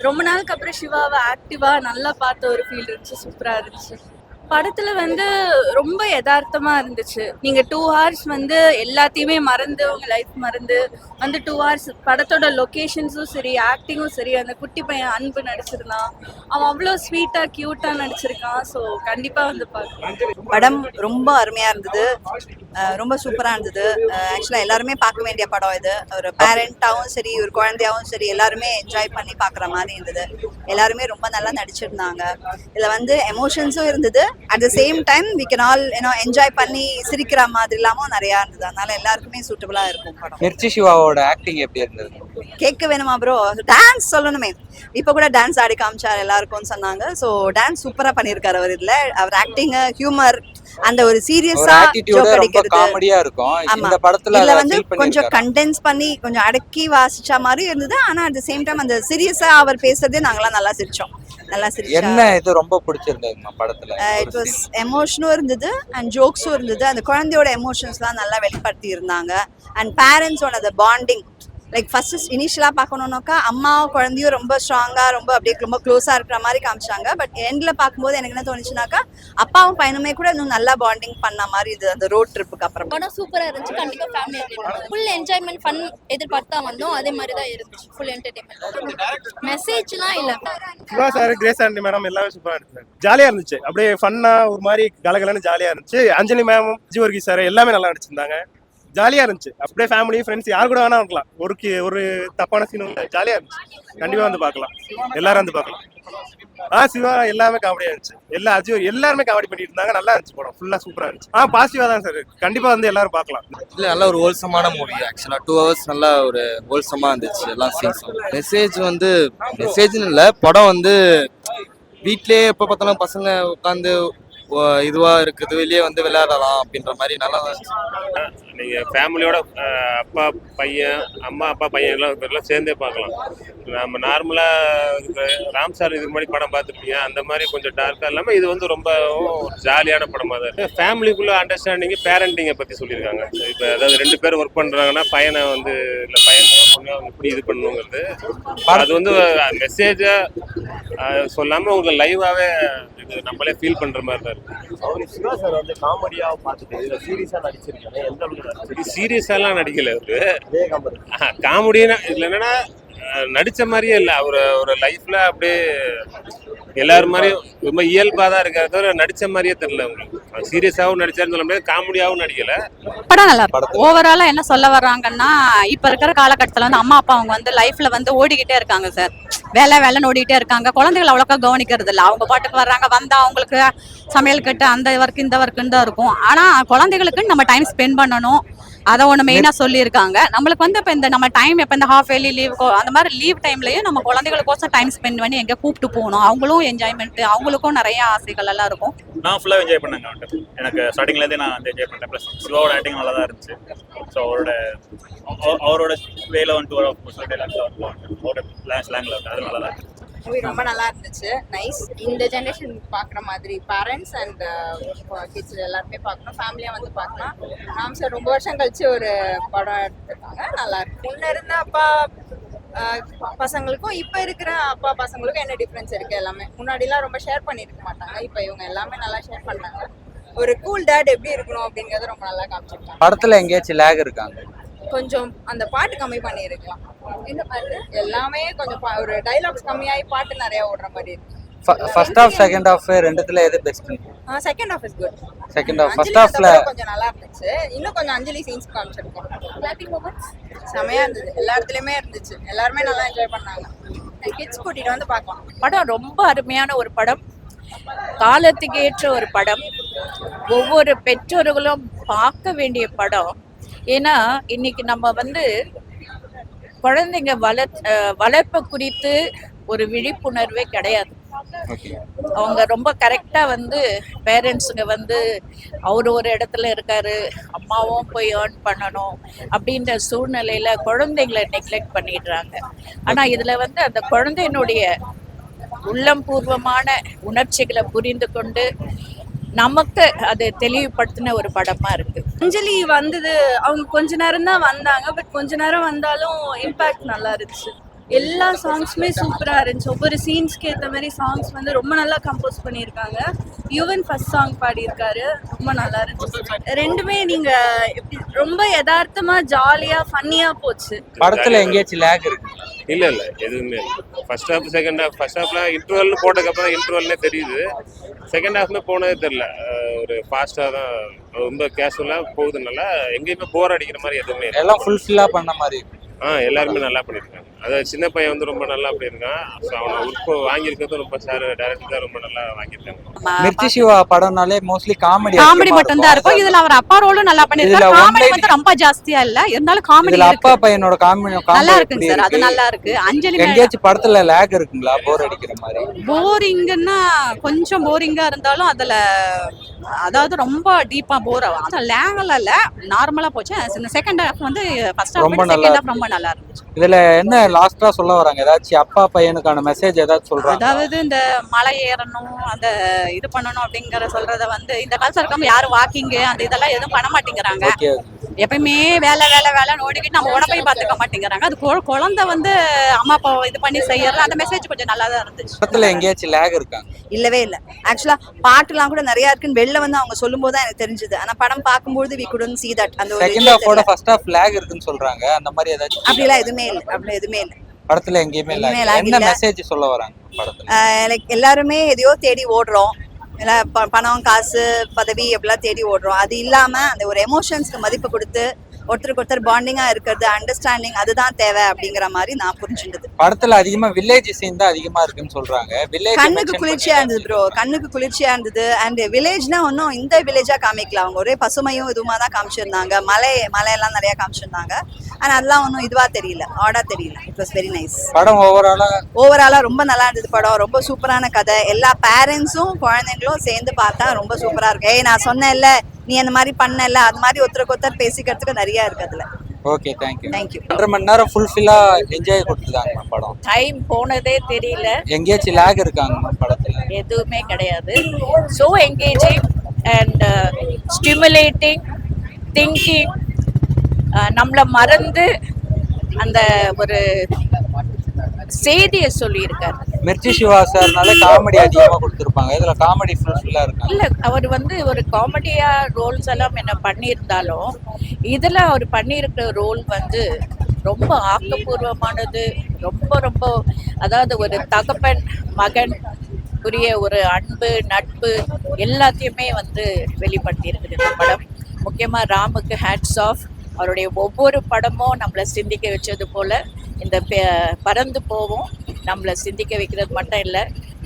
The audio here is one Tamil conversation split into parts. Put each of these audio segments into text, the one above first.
ரொம்ப நாளுக்கு அப்புறம் சிவாவை ஆக்டிவா நல்லா பார்த்த ஒரு ஃபீல் இருந்துச்சு. சூப்பரா இருந்துச்சு. படத்துல வந்து ரொம்ப யதார்த்தமா இருந்துச்சு. நீங்க 2 ஹார்ஸ் வந்து எல்லாத்தையுமே மறந்து உங்க லைஃப் மறந்து வந்து 2 ஹார்ஸ் படத்தோட லொகேஷன்ஸும் சரி, ஆக்டிங்கும் சரி, அந்த குட்டி பையன் அன்பு நடிச்சிருந்தான். அவன் அவ்வளோ ஸ்வீட்டா கியூட்டா நடிச்சிருக்கான். ஸோ கண்டிப்பா வந்து பார்க்கலாம். படம் ரொம்ப அருமையா இருந்தது. ரொம்ப சூப்பரா இருந்தது. ஆக்சுவலா எல்லாருமே பார்க்க வேண்டிய படம் இது. ஒரு பேரண்டாவும் சரி, ஒரு குழந்தையாவும் சரி, எல்லாருமே என்ஜாய் பண்ணி பார்க்குற மாதிரி இருந்தது. எல்லாருமே ரொம்ப நல்லா நடிச்சிருந்தாங்க. இதுல வந்து எமோஷன்ஸும் இருந்தது. At the same time we can all enjoy பண்ணி சிரிக்கிற மாதிரி இல்லாமல் நிறையா இருந்தது. அதனால எல்லாருக்குமே சூட்டபிளா இருக்கும் படம். மிர்ச்சி சிவாவோட ஆக்டிங் எப்படி இருந்தது? கேட்க வேணுமா ப்ரோ? டான்ஸ் சொல்லணுமே. இப்போ கூட டான்ஸ் ஆடி காமிச்சார் எல்லாருக்கும் சொன்னாங்க. ஸோ டான்ஸ் சூப்பரா பண்ணியிருக்காரு அவர். இதுல அவர் ஆக்டிங், ஹியூமர், அந்த ஒரு சீரியஸா ஜோக் அடிக்கிறது காமெடியா இருக்கும். இந்த படத்துல இதுல வந்து கொஞ்சம் கண்டென்ஸ் பண்ணி கொஞ்சம் அடக்கி வாசிச்ச மாதிரி இருந்தது. ஆனா அட் த சேம் டைம் அந்த சீரியஸா அவர் பேசுறதே நாங்களாம் நல்லா சிரிச்சோம். நல்லா சிரிச்சோம். என்ன இது ரொம்ப பிடிச்சிருந்தது படத்துல? இட் வாஸ் எமோஷனும் இருந்தது அண்ட் ஜோக்ஸும் இருந்தது. அந்த குழந்தையோட எமோஷன்ஸ்லாம் நல்லா வெளிப்படுத்தி இருந்தாங்க. அண்ட் பேரண்ட்ஸோட அந்த பாண்டிங், லைக் ஃபர்ஸ்ட் இனிஷியலாக பார்க்கணுன்னாக்கா அம்மாவும் குழந்தையும் ரொம்ப ஸ்ட்ராங்காக ரொம்ப அப்படியே ரொம்ப க்ளோஸாக இருக்கிற மாதிரி காமிச்சாங்க. பட் எண்டில் பார்க்கும்போது எனக்கு என்ன தோணுச்சுனாக்கா அப்பாவும் பையனுமே கூட இன்னும் நல்லா பாண்டிங் பண்ண மாதிரி இது அந்த ரோட் ட்ரிப்புக்கு அப்புறம். படம் சூப்பராக இருந்துச்சு. கண்டிப்பாக ஃபேமிலி ஃபுல் என்ஜாய்மெண்ட் ஃபன் எதிர்பார்த்தா வந்தோம். அதே மாதிரி தான் இருந்துச்சு. Full entertainment. மெசேஜ்லாம் இல்லை. சிவா சார், கிரேஸ் ஆண்டி மேடம் எல்லாமே சூப்பராக இருந்துச்சு. ஜாலியாக இருந்துச்சு. அப்படியே ஃபன்னாக ஒரு மாதிரி கலகலன்னு ஜாலியாக இருந்துச்சு. அஞ்சலி மேமும் ஜீவர்கி சார் எல்லாமே நல்லா நடிச்சிருந்தாங்க. ஜாலியா இருந்துச்சு. அப்படியே ஃபேமிலி ஃப்ரெண்ட்ஸ் யார் கூட வேணா இருக்கலாம். ஒரு தப்பான சீனும் இல்லை. ஜாலியா இருந்துச்சு. கண்டிப்பா வந்து பார்க்கலாம். எல்லாரும் வந்து பார்க்கலாம். சிவா எல்லாமே காமெடியா இருந்துச்சு. எல்லாருமே காமெடி பண்ணிட்டு இருந்தாங்க. நல்லா இருந்துச்சு படம். ஃபுல்லா சூப்பரா இருந்துச்சு. பாசிட்டிவா தான் சார். கண்டிப்பா வந்து எல்லாரும் பார்க்கலாம். இல்ல, நல்ல ஒரு ஹோல்சமான மூவி. ஆக்சுவலா 2 hours நல்லா ஒரு ஹோல்சமா இருந்துச்சு எல்லா சீன்ஸும். மெசேஜ்னு இல்லை, படம் வந்து வீட்லயே எப்போ பார்த்தாலும் பசங்க உட்காந்து இதுவா இருக்குது, வெளியே வந்து விளையாடலாம் அப்படின்ற மாதிரி நல்லா தான். நீங்க ஃபேமிலியோட அப்பா பையன், அம்மா அப்பா பையன் எல்லாம் சேர்ந்தே பார்க்கலாம். நம்ம நார்மலா ராம் சார் இதுக்கு முன்னாடி படம் பார்த்துருப்பீங்க. அந்த மாதிரி கொஞ்சம் டார்க்கா இல்லாமல் இது வந்து ரொம்ப ஜாலியான படமாக தான் இருக்கு. ஃபேமிலிக்குள்ள அண்டர்ஸ்டாண்டிங், பேரண்டிங்கை பற்றி சொல்லியிருக்காங்க. இப்போ அதாவது 2 பேர் ஒர்க் பண்ணுறாங்கன்னா பையனை வந்து இல்லை பையன் இப்படி இது பண்ணணுங்கிறது அது வந்து மெசேஜா சொல்லாமல் உங்களுக்கு லைவாகவே இது நம்மளே ஃபீல் பண்ணுற மாதிரி தான் இருக்கு. அவர் சிவா சார் வந்து காமெடியாக பார்த்துட்டு சீரியஸாக நடிச்சிருக்காங்க. எந்த அளவுக்கு சீரியஸாலாம் நடிக்கல அவரு. காமெடியா இதுல என்னன்னா நடிச்ச மாதிரியே இல்லை. ஒரு லைஃப்ல அப்படியே எல்லாரும் மாதிரியும் ரொம்ப இயல்பா தான் இருக்கிறத நடிச்ச மாதிரியே தெரியல. உங்களுக்கு சீரியஸாவும் நடிச்சாருன்னு சொல்ல முடியாது, காமெடியாவும் நடிக்கல. படம் நல்லா இருக்கும். ஓவராலா என்ன சொல்ல வர்றாங்கன்னா, இப்ப இருக்கிற காலகட்டத்துல வந்து அம்மா அப்பா அவங்க வந்து லைஃப்ல வந்து ஓடிக்கிட்டே இருக்காங்க சார். வேலைன்னு ஓடிக்கிட்டே இருக்காங்க. குழந்தைகள் அவ்வளோக்கா கவனிக்கிறது இல்லை. அவங்க பாட்டுக்கு வர்றாங்க, வந்தா அவங்களுக்கு சமையல் கட்டு அந்த ஒர்க் இந்த ஒர்க்குன்னு தான் இருக்கும். ஆனா குழந்தைகளுக்கு நம்ம டைம் ஸ்பெண்ட் பண்ணணும். அதை ஒன்று மெயினாக சொல்லியிருக்காங்க. நம்மளுக்கு வந்து இப்போ இந்த நம்ம டைம் இப்போ இந்த ஹாஃப் இயர்லி லீவ் அந்த மாதிரி லீவ் டைம்லையும் நம்ம குழந்தைகளுக்கோசம் டைம் ஸ்பெண்ட் பண்ணி எங்கே கூப்பிட்டு போகணும். அவங்களும் என்ஜாய்மெண்ட், அவங்களுக்கும் நிறைய ஆசைகள் எல்லாம் இருக்கும். நான் ஃபுல்லாக என்ஜாய் பண்ணேங்க. எனக்கு ஸ்டார்டிங்லேருந்தே நான் வந்து என்ஜாய் பண்ணேன். ப்ளஸ் சிவாவோட ஆக்டிங் நல்லா தான் இருந்துச்சு. ஸோ அவரோட வேலை வந்துட்டு அவரோட ஸ்லாங்கில் வந்து அது நல்லா தான் இருந்துச்சு. மூவி ரொம்ப நல்லா இருந்துச்சு. நைஸ். இந்த ஜென்ரேஷன் பார்க்குற மாதிரி பேரண்ட்ஸ் அண்ட் கிட்ஸ் எல்லாருமே பார்க்கணும். ஃபேமிலியாக வந்து பார்க்கலாம். ராம் சார் ரொம்ப வருஷம் கழிச்சு ஒரு படம் எடுத்துருக்காங்க. நல்லா இருக்கு. முன்ன இருந்த அப்பா பசங்களுக்கும் இப்போ இருக்கிற அப்பா பசங்களுக்கும் என்ன டிஃப்ரென்ஸ் இருக்குது? எல்லாமே முன்னாடிலாம் ரொம்ப ஷேர் பண்ணியிருக்க மாட்டாங்க. இப்போ இவங்க எல்லாமே நல்லா ஷேர் பண்ணாங்க. ஒரு கூல் டேட் எப்படி இருக்கணும் அப்படிங்கிறத ரொம்ப நல்லா காமிச்சிருக்காங்க. படத்துல எங்கேயாச்சும் லேக் இருக்காங்க? கொஞ்சம் அந்த பாட்டு கம்மி பண்ணியிருக்கலாம். இந்த பாட்டு எல்லாமே கொஞ்சம் ஒரு டைலாக்ஸ் கம்மியாகி பாட்டு நிறைய ஓடுற மாதிரி இருக்கு. ஃபர்ஸ்ட் ஹாஃப் செகண்ட் ஹாஃப் ரெண்டுத்துல எது best? Second half is good. Second half first ஹாஃப்ல கொஞ்சம் நல்லா இருந்துச்சு. இன்னும் கொஞ்சம் அஞ்சலி சீன்ஸ் காமிச்சிருக்கோம். கிளாப்பிங் மொமெண்ட்ஸ் செமையா இருந்தது. எல்லா இடத்துலயுமே இருந்துச்சு. எல்லாருமே நல்லா என்ஜாய் பண்ணாங்க. கிட்ஸ் கூட்டிட்டு வந்து பார்க்கலாம். படம் ரொம்ப அருமையான ஒரு படம். காலத்துக்கு ஏற்ற ஒரு படம். ஒவ்வொரு பெற்றோர்களும் பார்க்க வேண்டிய படம். ஏன்னா இன்னைக்கு நம்ம வந்து குழந்தைங்க வளர்ப்பை குறித்து ஒரு விழிப்புணர்வே கிடையாது. அவங்க ரொம்ப கரெக்டா வந்து பேரண்ட்ஸுங்க வந்து அவரு ஒரு இடத்துல இருக்காரு, அம்மாவும் போய் ஏர்ன் பண்ணணும் அப்படின்ற சூழ்நிலையில குழந்தைங்களை நெக்லெக்ட் பண்ணிடுறாங்க. ஆனா இதுல வந்து அந்த குழந்தையினுடைய உள்ளம் பூர்வமான உணர்ச்சிகளை புரிந்து கொண்டு நமக்கு அது தெளிவுபடுத்தின ஒரு படமா இருக்கு. அஞ்சலி வந்தது அவங்க கொஞ்ச நேரம் தான் வந்தாங்க. பட் கொஞ்ச நேரம் வந்தாலும் இம்பாக்ட் நல்லா இருந்துச்சு. எல்லா சாங்ஸுமே சூப்பரா இருந்துச்சு. ஒவ்வொரு சீன்ஸ்க்கு ஏற்ற மாதிரி சாங்ஸ் வந்து ரொம்ப நல்லா கம்போஸ் பண்ணியிருக்காங்க. யுவன் ஃபர்ஸ்ட் சாங் பாடியிருக்காரு, ரொம்ப நல்லா இருந்துச்சு. ரெண்டுமே நீங்க எப்படி ரொம்ப யதார்த்தமா ஜாலியா ஃபன்னியா போச்சு. படத்துல எங்கேயாச்சும் லேக் இருக்கு? இல்ல எதுவுமே first half second half. First ஹாஃப்ல இன்டர்வல்னு போட்டதுக்கப்புறம் இன்டர்வல்னே தெரியுது. செகண்ட் ஹாஃப்ல போனதே தெரியல. ஒரு ஃபாஸ்ட்டாக தான் ரொம்ப கேஷுவலாக போகுதுனால எங்கேயுமே போர் அடிக்கிற மாதிரி எதுவுமே இல்லை. எல்லாம் ஃபுல்ஃபில்லா பண்ண மாதிரி இருக்கு. எல்லாருமே நல்லா பண்ணியிருக்காங்க. அதாவது சின்ன பையன் வந்து ரொம்ப நல்லா பண்ணியிருக்கான். ஸோ அவனை உட்போ வாங்கியிருக்கிறது ரொம்ப சார் டேரக்டர் தான் ரொம்ப நல்லா வாங்கியிருக்காங்க. மிர்ச்சி சிவா படம்னாலே மோஸ்ட்லி காமெடி மட்டும் தான் இருக்கும். இதுல அவர் அப்பா ரோலும் நல்லா பண்ணிருக்காரு. காமெடி வந்து ரொம்ப ஜாஸ்தியா இல்ல, இருந்தாலும் காமெடி இதுல அப்பா பையனோட காமெடி நல்லா இருக்குங்க சார். அது நல்லா இருக்கு. அஞ்சலி எங்கேயாச்சும் படத்துல லேக் இருக்குங்களா, போர் அடிக்கிற மாதிரி? போரிங்னா கொஞ்சம் போரிங்கா இருந்தாலும் அதுல அதாவது ரொம்ப டீப்பா போர் ஆகும். அது லேங்கல இல்ல, நார்மலா போச்சு. செகண்ட் ஹாஃப் வந்து ஃபர்ஸ்ட் ஹாஃப் ரொம்ப செகண்ட் ஹாஃப் ரொம்ப நல்லா இருந்துச்சு. இதுல என்ன லாஸ்டா சொல்ல வராங்க? ஏதாச்சும் அப்பா பையனுக்கான மெசேஜ் ஏதாச்சும் சொல்றாங்க? அதாவது இந்த மலை ஏறணும், அந்த இது பண்ணணும் அப்படிங்கிற சொல்றத வந்து இந்த காலத்துல இருக்காம யாரும் வாக்கிங் அந்த இதெல்லாம் எதுவும் பண்ண மாட்டேங்கிறாங்க. ஓகே. எப்பயுமே வேலை வேலை வேலைன்னு ஓடிக்கிட்டு நம்ம உடம்பையும் பார்த்துக்க மாட்டேங்கிறாங்க. அது குழந்தை வந்து அம்மா அப்பா இது பண்ணி செய்யறது அந்த மெசேஜ் கொஞ்சம் நல்லா தான் இருந்துச்சு. படத்துல எங்கேயாச்சும் லேக் இருக்காங்க? இல்லவே இல்லை. ஆக்சுவலா பாட்டுலாம் கூட நிறைய இருக்குன்னு வெளில வந்து அவங்க சொல்லும் போது தான் எனக்கு தெரிஞ்சது. ஆனா படம் பார்க்கும்போது we couldn't see that. அந்த ஒரு செகண்ட் ஹாஃபோட ஃபர்ஸ்ட் ஹாஃப் லேக் இருக்குன்னு சொல்றாங்க. அந்த மாதிரி ஏதாச்சும்? அப்படிலாம் எதுவுமே இல்லை. அப்படி எதுவுமே இல்லை படத்துல எங்கேயுமே எதுவுமே லேக். lag என்ன இல்ல. மெசேஜ் சொல்ல வராங்க படத்துல? லைக் எல்லாருமே எதையோ தேடி ஓடுறோம். எல்லாம் பணம் காசு பதவி எப்படிலாம் தேடி ஓடுறோம். அது இல்லாம அந்த ஒரு எமோஷன்ஸ்க்கு மதிப்பு கொடுத்து ஒருத்தருக்கு ஒருத்தர் பாண்டிங்கா இருக்கிறது, அண்டர்ஸ்டாண்டிங், அதுதான் தேவை அப்படிங்கிற மாதிரி நான் புரிஞ்சுட்டது. படத்துல அதிகமா வில்லேஜ் சீன் தான் அதிகமா இருக்குன்னு சொல்றாங்க. வில்லேஜ் கண்ணுக்கு குளிர்ச்சியா இருந்தது ப்ரோ. கண்ணுக்கு குளிர்ச்சியா இருந்தது. அண்ட் வில்லேஜ்னா ஒன்றும் இந்த வில்லேஜா காமிக்கல. அவங்க ஒரே பசுமையும் இதுமா தான் காமிச்சிருந்தாங்க. மலையெல்லாம் நிறைய காமிச்சிருந்தாங்க. ஆனா அதெல்லாம் ஒன்றும் இதுவா தெரியல, ஆடா தெரியல. It was very nice. படம் ஓவராலா ரொம்ப நல்லா இருந்தது. படம் ரொம்ப சூப்பரான கதை. எல்லா பேரண்ட்ஸும் குழந்தைங்களும் சேர்ந்து பார்த்தா ரொம்ப சூப்பரா இருக்கு. நான் சொன்னேன்ல, நீ அந்த மாதிரி பண்ணல, அது மாதிரி ஒருத்தருக்கு ஒருத்தர் பேசிக்கிறதுக்கு நிறைய இருக்கு அதுல. Okay, thank you. 1.5 மணி நேரம் ஃபுல்ஃபில்லா என்ஜாய் கொடுத்துட்டாங்க படம். டைம் போனதே தெரியல. எங்கேயாச்சும் லேக் இருக்காங்க படத்துல? எதுவுமே கிடையாது. So engaging and stimulating thinking. நம்மளை மறந்து அந்த ஒரு செய்தியை சொல்லியிருக்காரு. மிர்ச்சி சிவா சார்னால காமெடி அதிகமா கொடுத்துருப்பாங்க. இதுல காமெடி ஃபுல்ஃபில்லா இருக்கு. இல்ல, அவர் வந்து ஒரு காமெடியா ரோல்ஸ் எல்லாம் என்ன பண்ணியிருந்தாலும் இதுல அவர் பண்ணியிருக்கிற ரோல் வந்து ரொம்ப ஆக்கப்பூர்வமானது. ரொம்ப ரொம்ப அதாவது ஒரு தகப்பன் மகன் உரிய ஒரு அன்பு நட்பு எல்லாத்தையுமே வந்து வெளிப்படுத்தி இருக்குது இந்த படம். முக்கியமா ராமுக்கு ஹேட்ஸ் ஆஃப். அவருடைய ஒவ்வொரு படமும் நம்மளை சிந்திக்க வச்சது போல இந்த பறந்து போவோம் நம்மளை சிந்திக்க வைக்கிறது மட்டும் இல்லை,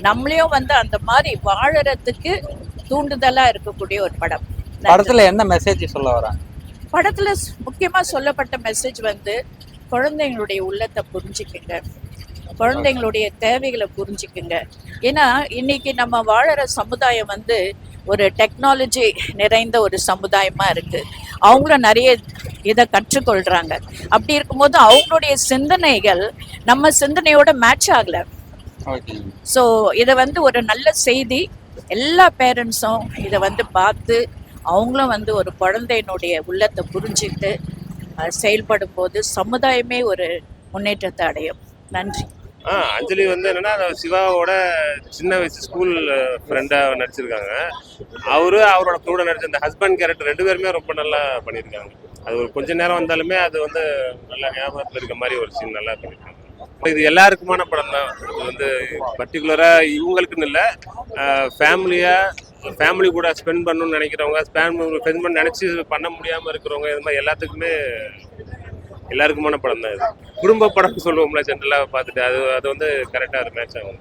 நம்மளையும் வந்து அந்த மாதிரி வாழறதுக்கு தூண்டுதலா இருக்கக்கூடிய ஒரு படம். படத்துல என்ன மெசேஜ் சொல்ல வராங்க? படத்துல முக்கியமா சொல்லப்பட்ட மெசேஜ் வந்து குழந்தைங்களுடைய உள்ளத்தை புரிஞ்சுக்குங்க, குழந்தைங்களுடைய தேவைகளை புரிஞ்சுக்குங்க. ஏன்னா இன்னைக்கு நம்ம வாழற சமுதாயம் வந்து ஒரு டெக்னாலஜி நிறைந்த ஒரு சமுதாயமா இருக்கு. அவங்களும் நிறைய இதை கற்றுக்கொள்றாங்க. அப்படி இருக்கும்போது அவங்களுடைய சிந்தனைகள் நம்ம சிந்தனையோட மேட்ச் ஆகல. ஸோ இதை வந்து ஒரு நல்ல செய்தி. எல்லா பேரண்ட்ஸும் இதை வந்து பார்த்து அவங்களும் வந்து ஒரு குழந்தையினுடைய உள்ளத்தை புரிஞ்சுட்டு செயல்படும் போது சமுதாயமே ஒரு முன்னேற்றத்தை அடையும். நன்றி. அஞ்சலி வந்து என்னன்னா சிவாவோட சின்ன வயசு ஸ்கூல் ஃப்ரெண்டா நடிச்சிருக்காங்க. அவரோட கூட நடிச்ச அந்த ஹஸ்பண்ட் கேரக்டர் 2 பேருமே ரொம்ப நல்லா பண்ணியிருக்காங்க. அது ஒரு கொஞ்ச நேரம் வந்தாலுமே அது வந்து நல்லா ஞாபகத்தில் இருக்க மாதிரி ஒரு சீன் நல்லா பண்ணியிருக்காங்க. இது எல்லாருக்குமான படம் தான். இது வந்து பர்டிகுலரா இவங்களுக்குன்னு இல்லை, ஃபேமிலி கூட ஸ்பெண்ட் பண்ணணும்னு நினைக்கிறவங்க, ஸ்பெண்ட் பண்ண நினைச்சு பண்ண முடியாம இருக்கிறவங்க, இது மாதிரி எல்லாருக்குமான படம் தான் இது. குடும்ப படம் சொல்லுவோம்ல ஜென்ரலாக பார்த்துட்டு அது வந்து கரெக்டாக அது மேட்ச் ஆகும்.